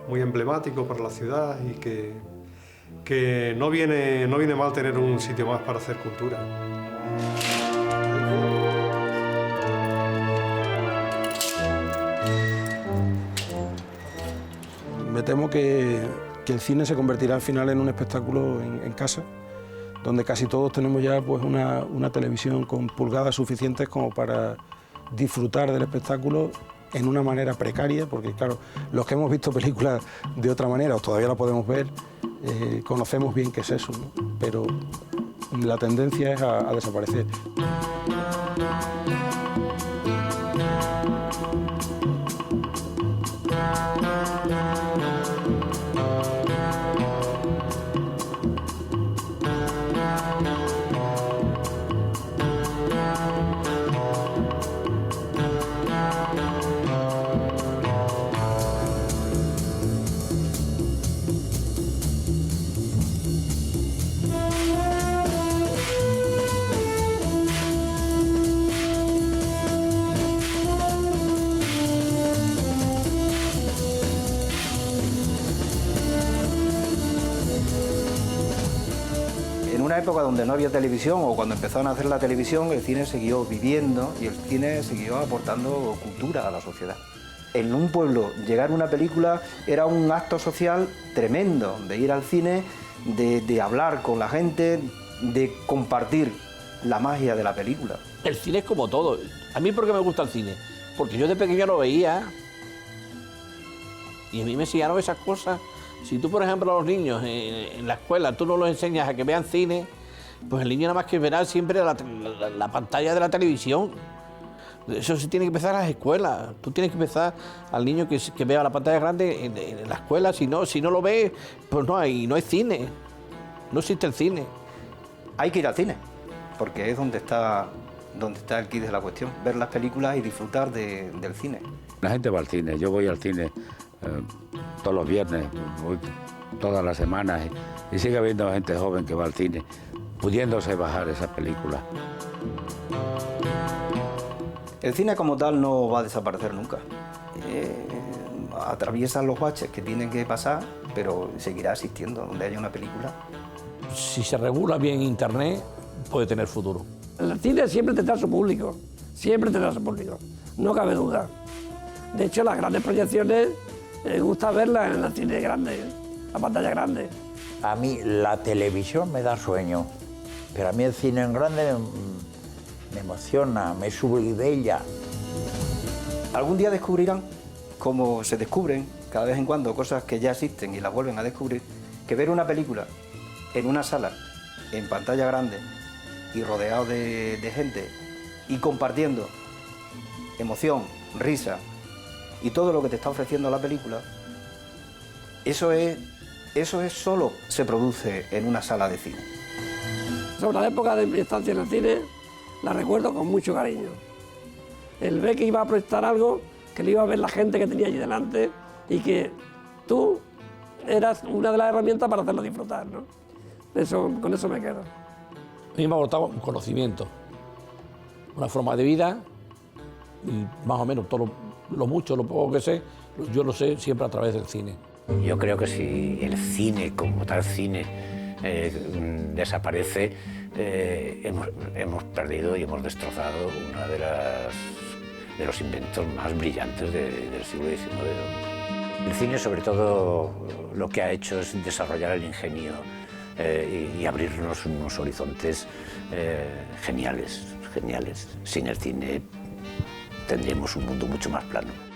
muy emblemático para la ciudad y que no viene mal tener un sitio más para hacer cultura. Me temo que el cine se convertirá al final en un espectáculo en casa, donde casi todos tenemos ya pues una televisión con pulgadas suficientes como para disfrutar del espectáculo en una manera precaria, porque claro, los que hemos visto películas de otra manera, o todavía la podemos ver, conocemos bien qué es eso, ¿no? Pero la tendencia es a desaparecer. En una época donde no había televisión o cuando empezaron a hacer la televisión, el cine siguió viviendo y el cine siguió aportando cultura a la sociedad. En un pueblo llegar una película era un acto social tremendo, de ir al cine, de hablar con la gente, de compartir la magia de la película. El cine es como todo. A mí, ¿por qué me gusta el cine? Porque yo de pequeño lo veía y a mí me enseñaron esas cosas. Si tú, por ejemplo, a los niños en la escuela, tú no los enseñas a que vean cine, pues el niño nada más que verá siempre la pantalla de la televisión. Eso se tiene que empezar a las escuelas. Tú tienes que empezar al niño que vea la pantalla grande en la escuela. Si no lo ve, pues no hay cine. No existe el cine. Hay que ir al cine, porque es donde está el quid de la cuestión. Ver las películas y disfrutar del cine. La gente va al cine. Yo voy al cine todos los viernes, voy todas las semanas y sigue habiendo gente joven que va al cine, pudiéndose bajar esas películas. El cine como tal no va a desaparecer nunca. Atraviesan los baches que tienen que pasar, pero seguirá existiendo donde haya una película. Si se regula bien Internet, puede tener futuro. El cine siempre tendrá su público, no cabe duda. De hecho, las grandes proyecciones me gusta verlas en el cine grande, la pantalla grande. A mí la televisión me da sueño, pero a mí el cine en grande me emociona, me sublibella. Algún día descubrirán, como se descubren cada vez en cuando cosas que ya existen y las vuelven a descubrir, que ver una película en una sala, en pantalla grande y rodeado de gente y compartiendo emoción, risa y todo lo que te está ofreciendo la película, eso solo se produce en una sala de cine. Sobre la época de mi estancia en el cine, la recuerdo con mucho cariño. El ver que iba a proyectar algo, que le iba a ver la gente que tenía allí delante y que tú eras una de las herramientas para hacerlo disfrutar, ¿no? Con eso me quedo. A mí me ha aportado un conocimiento, una forma de vida y más o menos todo lo mucho, lo poco que sé, yo lo sé siempre a través del cine. Yo creo que si el cine, como tal cine, desaparece, hemos perdido y hemos destrozado una de los inventos más brillantes del siglo XIX. El cine, sobre todo, lo que ha hecho es desarrollar el ingenio y abrirnos unos horizontes geniales. Sin el cine tendríamos un mundo mucho más plano.